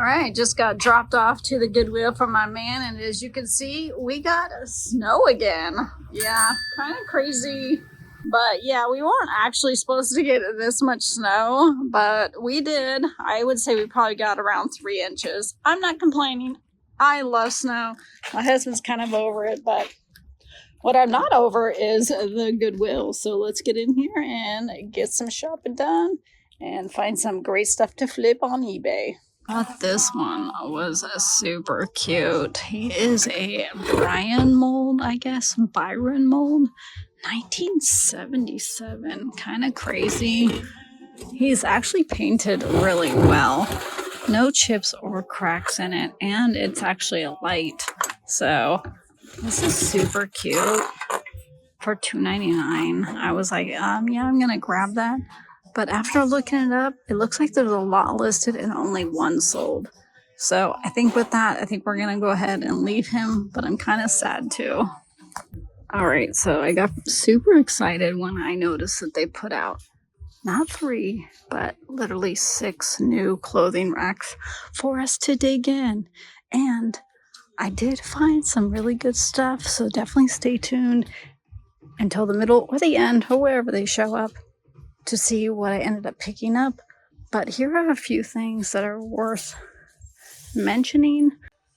right, just got dropped off to the Goodwill from my man, and as you can see, we got snow again. Yeah, kind of crazy. But yeah, we weren't actually supposed to get this much snow, but we did. I would say we probably got around 3 inches. I'm not complaining. I love snow. My husband's kind of over it, but what I'm not over is the Goodwill. So let's get in here and get some shopping done and find some great stuff to flip on eBay. But this one was super cute. He is a Byron mold, I guess. Byron mold. 1977. Kind of crazy. He's actually painted really well. No chips or cracks in it. And it's actually a light. So this is super cute. For $2.99. I was like, yeah, I'm going to grab that. But after looking it up, it looks like there's a lot listed and only one sold. So I think with that, I think we're going to go ahead and leave him. But I'm kind of sad too. All right, so I got super excited when I noticed that they put out not 3, but literally 6 new clothing racks for us to dig in. And I did find some really good stuff. So definitely stay tuned until the middle or the end or wherever they show up to see what I ended up picking up. But here are a few things that are worth mentioning.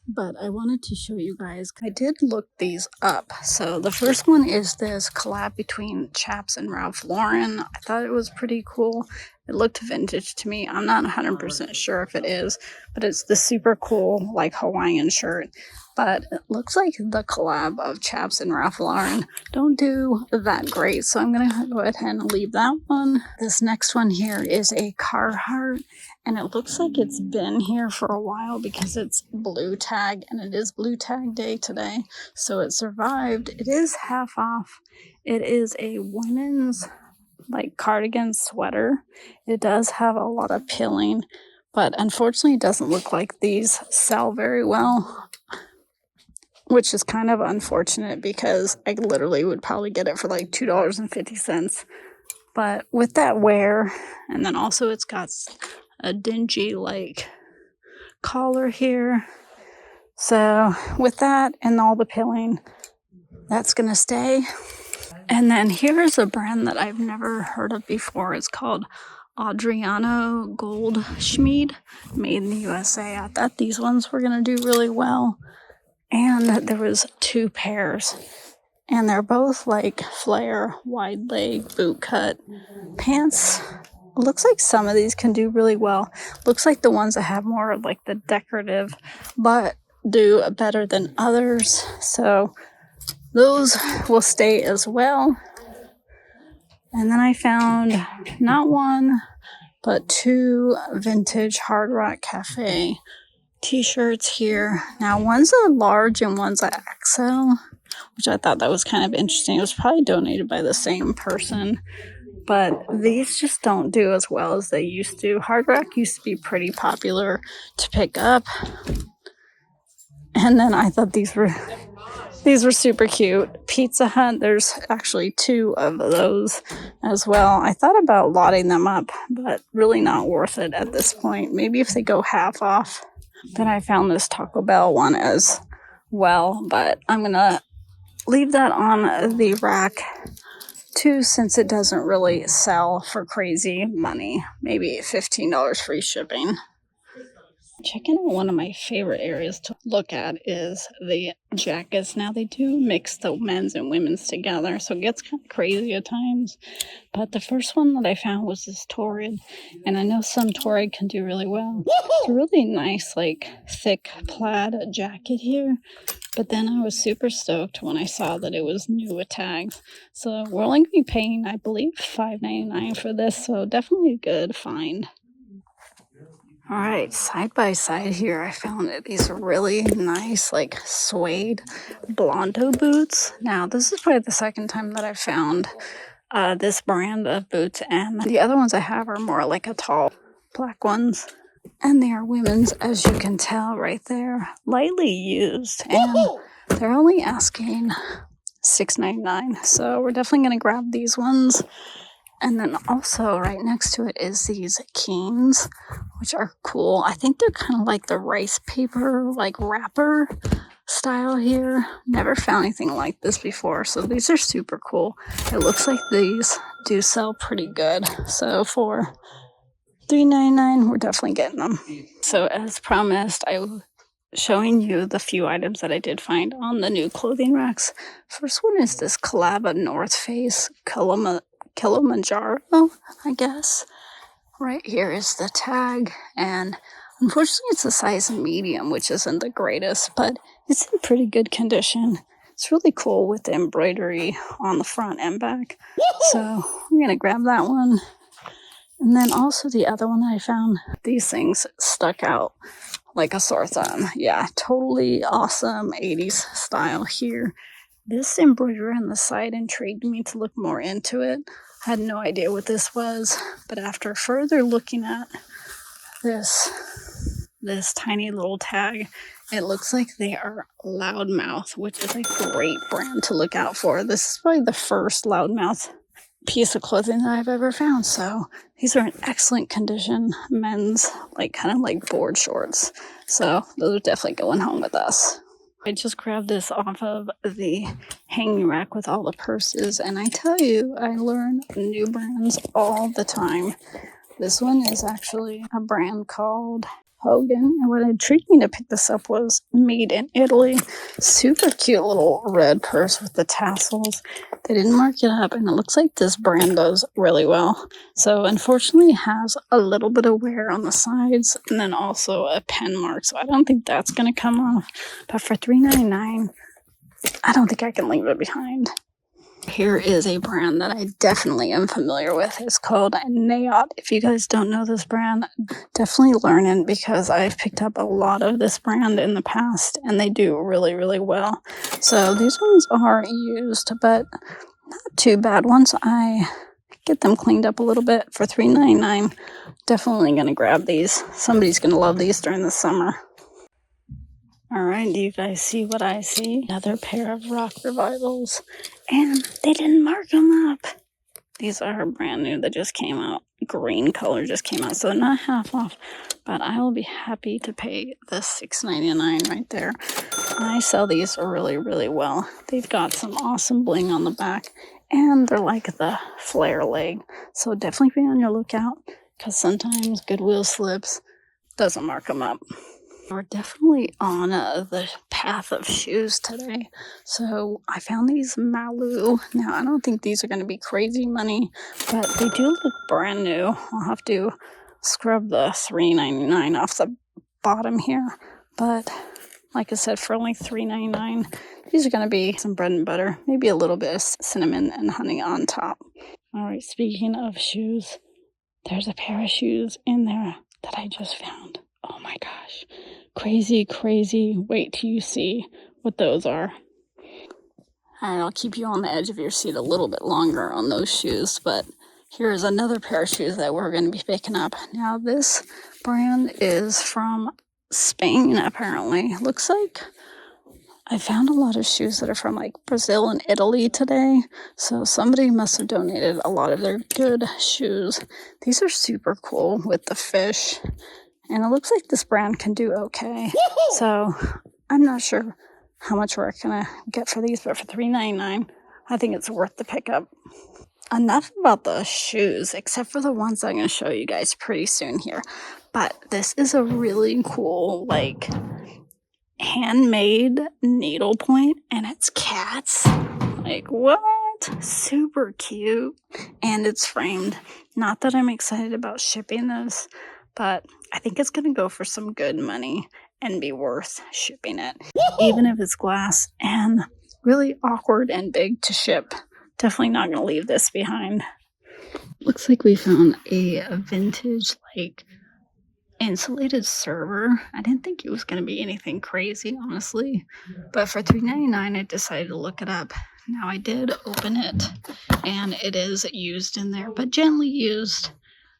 But I wanted to show you guys. I did look these up. So the first one is this collab between Chaps and Ralph Lauren. I thought it was pretty cool. It looked vintage to me. I'm not 100% sure if it is, but it's the super cool like Hawaiian shirt. But it looks like the collab of Chaps and Ralph Lauren don't do that great. So I'm going to go ahead and leave that one. This next one here is a Carhartt. And it looks like it's been here for a while because it's blue tag. And it is blue tag day today. So it survived. It is half off. It is a women's like cardigan sweater. It does have a lot of pilling. But unfortunately, it doesn't look like these sell very well. Which is kind of unfortunate because I literally would probably get it for like $2.50. But with that wear, and then also it's got a dingy like collar here. So with that and all the pilling, that's going to stay. And then here's a brand that I've never heard of before. It's called Adriano Goldschmied, made in the USA. I thought these ones were going to do really well. And there was 2 pairs. And they're both like flare, wide leg, boot cut pants. Looks like some of these can do really well. Looks like the ones that have more of like the decorative, but do better than others. So those will stay as well. And then I found not 1, but 2 vintage Hard Rock Cafe t-shirts here. Now one's a large and one's a XL, which I thought that was kind of interesting. It was probably donated by the same person, but these just don't do as well as they used to. Hard Rock used to be pretty popular to pick up, and then I thought these were super cute. Pizza Hut, there's actually 2 of those as well. I thought about lotting them up, but really not worth it at this point. Maybe if they go half off. Then I found this Taco Bell one as well, but I'm going to leave that on the rack too since it doesn't really sell for crazy money. Maybe $15 free shipping. Checking out one of my favorite areas to look at is the jackets. Now they do mix the men's and women's together, so it gets kind of crazy at times. But the first one that I found was this Torrid, and I know some Torrid can do really well. It's a really nice, like, thick plaid jacket here. But then I was super stoked when I saw that it was new with tags. So we're only going to be paying, I believe, $5.99 for this, so definitely a good find. All right, side by side here, I found these really nice, like, suede Blondo boots. Now, this is probably the second time that I've found this brand of boots, and the other ones I have are more like a tall black ones. And they are women's, as you can tell right there, lightly used, and they're only asking $6.99. So we're definitely going to grab these ones. And then also right next to it is these canes, which are cool. I think they're kind of like the rice paper, like wrapper style here. Never found anything like this before, so these are super cool. It looks like these do sell pretty good. So for $3.99, we're definitely getting them. So as promised, I was showing you the few items that I did find on the new clothing racks. First one is this collab North Face Kilimanjaro, I guess. Right here is the tag, and unfortunately it's a size medium, which isn't the greatest, but it's in pretty good condition. It's really cool with the embroidery on the front and back. So I'm gonna grab that one. And then also the other one that I found, these things stuck out like a sore thumb. Yeah, totally awesome 80s style here. This embroidery on the side intrigued me to look more into it. I had no idea what this was, but after further looking at this tiny little tag, it looks like they are Loudmouth, which is a great brand to look out for. This is probably the first Loudmouth piece of clothing that I've ever found. So these are in excellent condition, men's, like kind of like board shorts. So those are definitely going home with us. I just grabbed this off of the hanging rack with all the purses, and I tell you, I learn new brands all the time. This one is actually a brand called Hogan, and what intrigued me to pick this up was made in Italy. Super cute little red purse with the tassels. They didn't mark it up, and it looks like this brand does really well. So unfortunately it has a little bit of wear on the sides, and then also a pen mark, so I don't think that's going to come off. But for $3.99, I don't think I can leave it behind. Here is a brand that I definitely am familiar with. It's called Nayot. If you guys don't know this brand, definitely learn it, because I've picked up a lot of this brand in the past, and they do really, really well. So these ones are used, but not too bad. Once I get them cleaned up a little bit for $3.99, definitely going to grab these. Somebody's going to love these during the summer. All right, do you guys see what I see? Another pair of Rock Revivals, and they didn't mark them up. These are brand new that just came out. Green color just came out, so not half off, but I will be happy to pay the $6.99 right there. I sell these really, really well. They've got some awesome bling on the back, and they're like the flare leg, so definitely be on your lookout, because sometimes Goodwill slips, doesn't mark them up. We're definitely on the path of shoes today. So I found these Malu. Now, I don't think these are going to be crazy money, but they do look brand new. I'll have to scrub the $3.99 off the bottom here. But like I said, for only $3.99, these are going to be some bread and butter, maybe a little bit of cinnamon and honey on top. All right, speaking of shoes, there's a pair of shoes in there that I just found. Oh my gosh. Crazy, crazy. Wait till you see what those are. And I'll keep you on the edge of your seat a little bit longer on those shoes, but here's another pair of shoes that we're going to be picking up. Now, this brand is from Spain, apparently. Looks like I found a lot of shoes that are from like Brazil and Italy today, so somebody must have donated a lot of their good shoes. These are super cool with the fish. And it looks like this brand can do okay. Woo-hoo! So I'm not sure how much we're going to get for these, but for $3.99, I think it's worth the pickup. Enough about the shoes, except for the ones I'm going to show you guys pretty soon here. But this is a really cool, like, handmade needlepoint, and it's cats. Like, what? Super cute. And it's framed. Not that I'm excited about shipping this, but I think it's going to go for some good money and be worth shipping it. Woo-hoo! Even if it's glass and really awkward and big to ship. Definitely not going to leave this behind. Looks like we found a vintage, like, insulated server. I didn't think it was going to be anything crazy, honestly. But for $3.99, I decided to look it up. Now, I did open it, and it is used in there, but gently used.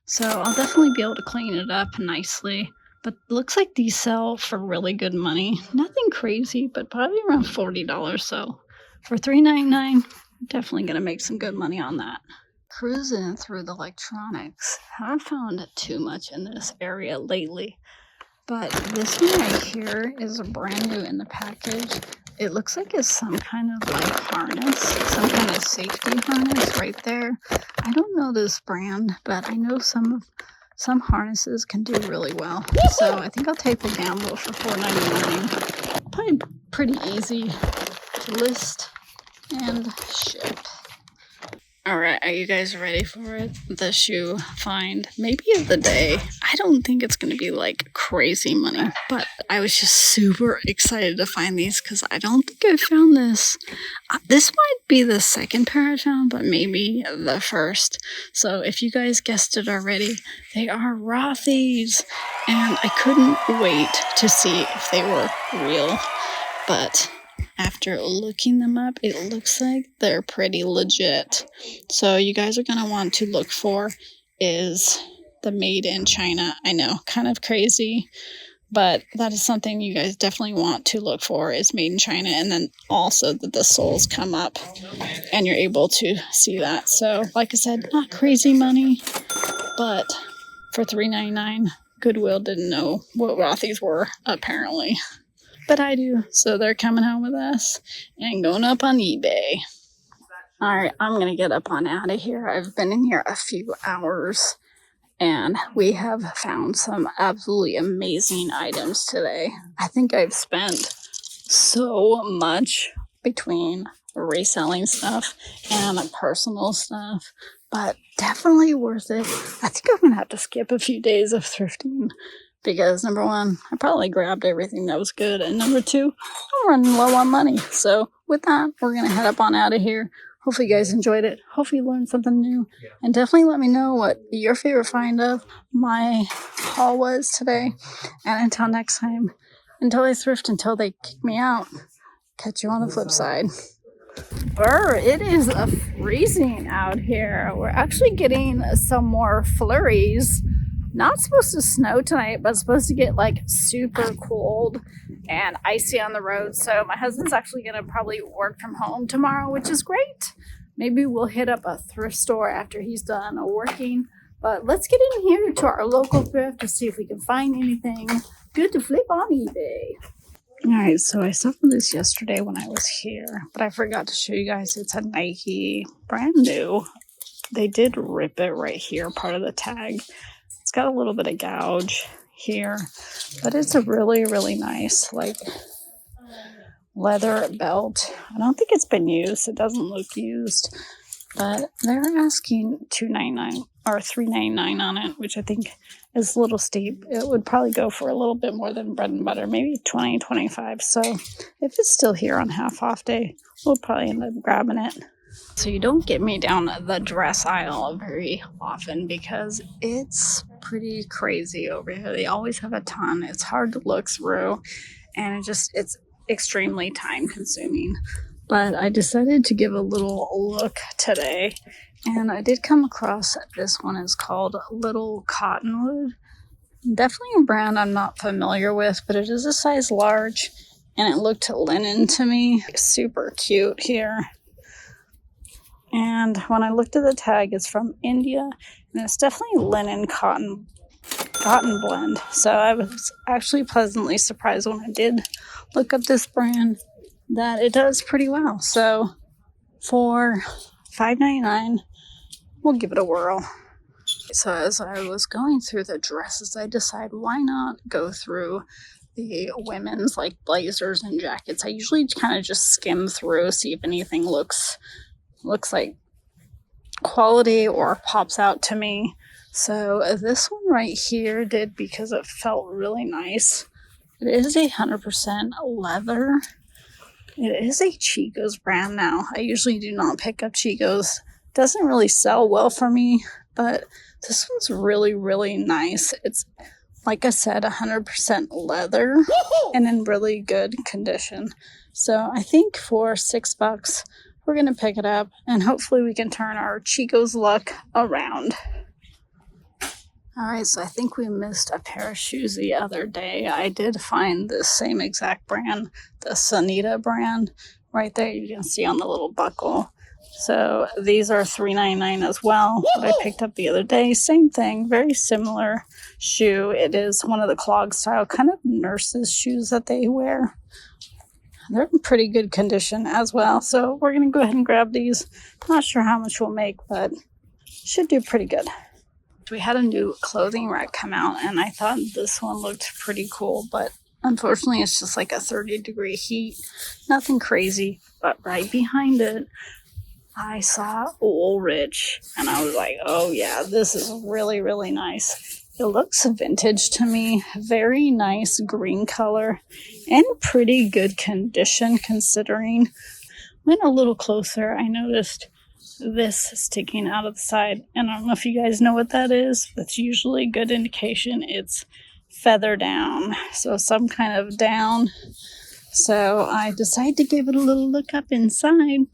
So I'll definitely be able to clean it up nicely. But it looks like these sell for really good money. Nothing crazy, but probably around $40. So for $3.99, definitely going to make some good money on that. Cruising through the electronics. Haven't found too much in this area lately, but this one right here is brand new in the package. It looks like it's some kind of like harness, some kind of safety harness right there. I don't know this brand, but I know some harnesses can do really well. So I think I'll take the gamble for $4.99. Probably pretty easy to list and ship. Alright, are you guys ready for it? The shoe find, maybe of the day. I don't think it's going to be like crazy money, but I was just super excited to find these because I don't think I found this. This might be the second pair I found, but maybe the first. So if you guys guessed it already, they are Rothy's, and I couldn't wait to see if they were real, but after looking them up, it looks like they're pretty legit. So you guys are going to want to look for is the made in China. I know, kind of crazy, but that is something you guys definitely want to look for is made in China. And then also that the soles come up and you're able to see that. So like I said, not crazy money, but for $3.99, Goodwill didn't know what Rothy's were apparently. But I do, so they're coming home with us and going up on eBay. Alright, I'm going to get up on out of here. I've been in here a few hours, and we have found some absolutely amazing items today. I think I've spent so much between reselling stuff and personal stuff, but definitely worth it. I think I'm going to have to skip a few days of thrifting. Because number one, I probably grabbed everything that was good. And number two, I'm running low on money. So with that, we're going to head up on out of here. Hopefully you guys enjoyed it. Hopefully you learned something new. And definitely let me know what your favorite find of my haul was today. And until next time, until I thrift, until they kick me out, catch you on the flip side. Brr, it is freezing out here. We're actually getting some more flurries. Not supposed to snow tonight, but supposed to get like super cold and icy on the road. So my husband's actually going to probably work from home tomorrow, which is great. Maybe we'll hit up a thrift store after he's done working. But let's get in here to our local thrift to see if we can find anything good to flip on eBay. Alright, so I saw this yesterday when I was here, but I forgot to show you guys. It's a Nike, brand new. They did rip it right here, part of the tag. It's got a little bit of gouge here, but it's a really, really nice, like, leather belt. I don't think it's been used. It doesn't look used, but they're asking $2.99 or $3.99 on it, which I think is a little steep. It would probably go for a little bit more than bread and butter, maybe $20, $25. So if it's still here on half off day, we'll probably end up grabbing it. So you don't get me down the dress aisle very often because it's pretty crazy over here. They always have a ton. It's hard to look through, and it's extremely time consuming. But I decided to give a little look today, and I did come across this one. It's called Little Cottonwood. Definitely a brand I'm not familiar with, but it is a size large, and it looked linen to me. Super cute here. And when I looked at the tag, it's from India, and it's definitely linen cotton blend. So I was actually pleasantly surprised when I did look up this brand that it does pretty well. So for $5.99, we'll give it a whirl. So as I was going through the dresses, I decided why not go through the women's like blazers and jackets. I usually kind of just skim through, see if anything looks like quality or pops out to me. So this one right here did because it felt really nice. It is 100% leather. It is a Chico's brand now. I usually do not pick up Chico's. Doesn't really sell well for me, but this one's really, really nice. It's, like I said, 100% leather and in really good condition. So I think for $6, we're going to pick it up, and hopefully we can turn our Chico's luck around. Alright, so I think we missed a pair of shoes the other day. I did find the same exact brand, the Sanita brand. Right there, you can see on the little buckle. So these are $3.99 as well, that I picked up the other day. Same thing, very similar shoe. It is one of the clog style kind of nurses shoes that they wear. They're in pretty good condition as well. So we're going to go ahead and grab these. Not sure how much we'll make, but should do pretty good. We had a new clothing rack come out, and I thought this one looked pretty cool, but unfortunately it's just like a 30-degree heat. Nothing crazy, but right behind it, I saw Woolrich, and I was like, oh yeah, this is really, really nice. It looks vintage to me. Very nice green color and pretty good condition considering. Went a little closer, I noticed this sticking out of the side, and I don't know if you guys know what that is. That's usually a good indication it's feather down, so some kind of down. So I decided to give it a little look up inside,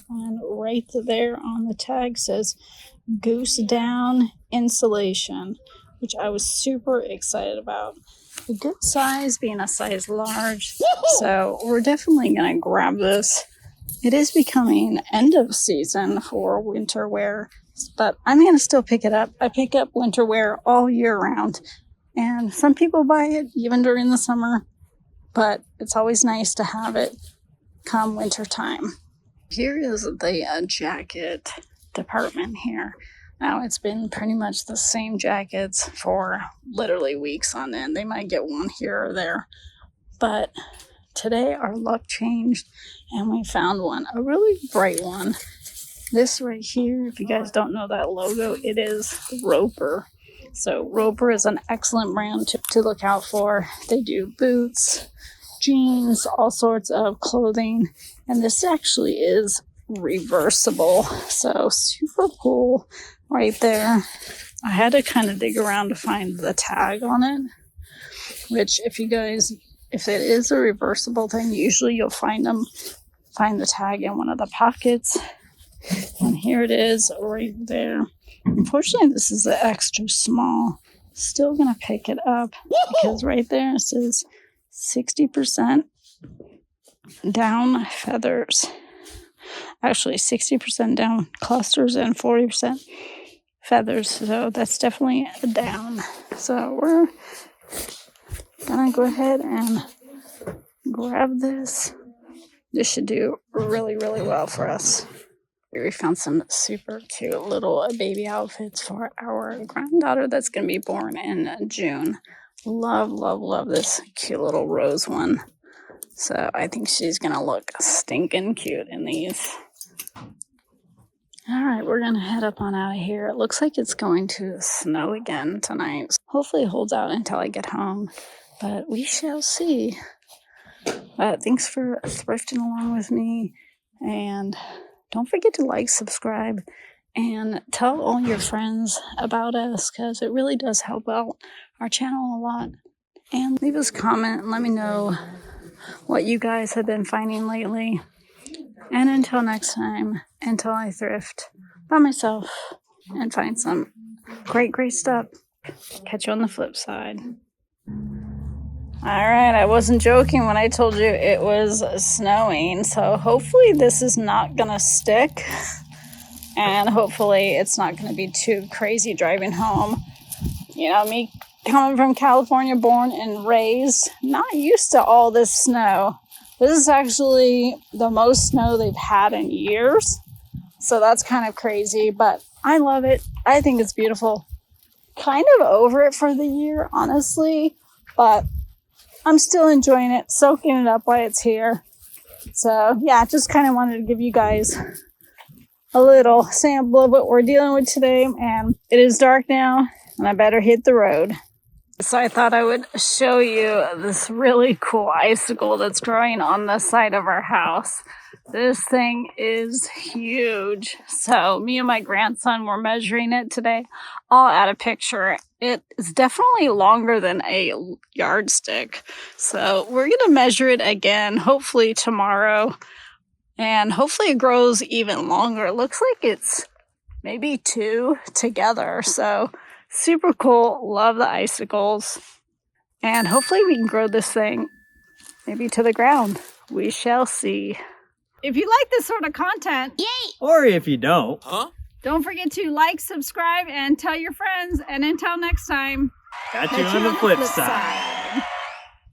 and right there on the tag says goose down insulation, which I was super excited about. A good size being a size large, so we're definitely gonna grab this. It is becoming end of season for winter wear, but I'm going to still pick it up. I pick up winter wear all year round, and some people buy it even during the summer, but it's always nice to have it come winter time. Here is the jacket department here. Now, it's been pretty much the same jackets for literally weeks on end. They might get one here or there, but today our luck changed and we found one, a really bright one. This right here, if you guys don't know that logo, it is Roper. So Roper is an excellent brand to look out for. They do boots, jeans, all sorts of clothing, and this actually is reversible. So super cool right there. I had to kind of dig around to find the tag on it, which if it is a reversible thing, usually you'll find the tag in one of the pockets. And here it is right there. Unfortunately, this is the extra small. Still going to pick it up because right there it says 60% down feathers. Actually, 60% down clusters and 40% feathers. So that's definitely a down. So we're gonna go ahead and grab this. This should do really, really well for us. We found some super cute little baby outfits for our granddaughter that's gonna be born in June. Love, love, love this cute little rose one. So I think she's gonna look stinking cute in these. All right, we're gonna head up on out of here. It looks like it's going to snow again tonight. Hopefully it holds out until I get home, but we shall see. Thanks for thrifting along with me, and don't forget to like, subscribe, and tell all your friends about us because it really does help out our channel a lot. And leave us a comment and let me know what you guys have been finding lately. And until next time, until I thrift by myself and find some great, great stuff. Catch you on the flip side. Alright, I wasn't joking when I told you it was snowing, so hopefully this is not gonna stick, and hopefully it's not gonna be too crazy driving home. You know, me coming from California, born and raised, not used to all this snow. This is actually the most snow they've had in years, so that's kind of crazy, but I love it. I think it's beautiful. Kind of over it for the year, honestly, but I'm still enjoying it, soaking it up while it's here. So, yeah, just kind of wanted to give you guys a little sample of what we're dealing with today. And it is dark now, and I better hit the road. So I thought I would show you this really cool icicle that's growing on the side of our house. This thing is huge. So me and my grandson were measuring it today. I'll add a picture. It is definitely longer than a yardstick. So we're going to measure it again, hopefully tomorrow. And hopefully it grows even longer. It looks like it's maybe 2 together. So super cool. Love the icicles. And hopefully we can grow this thing maybe to the ground. We shall see. If you like this sort of content, Yay! Or if you don't, don't forget to like, subscribe, and tell your friends. And until next time, catch you on the flip side.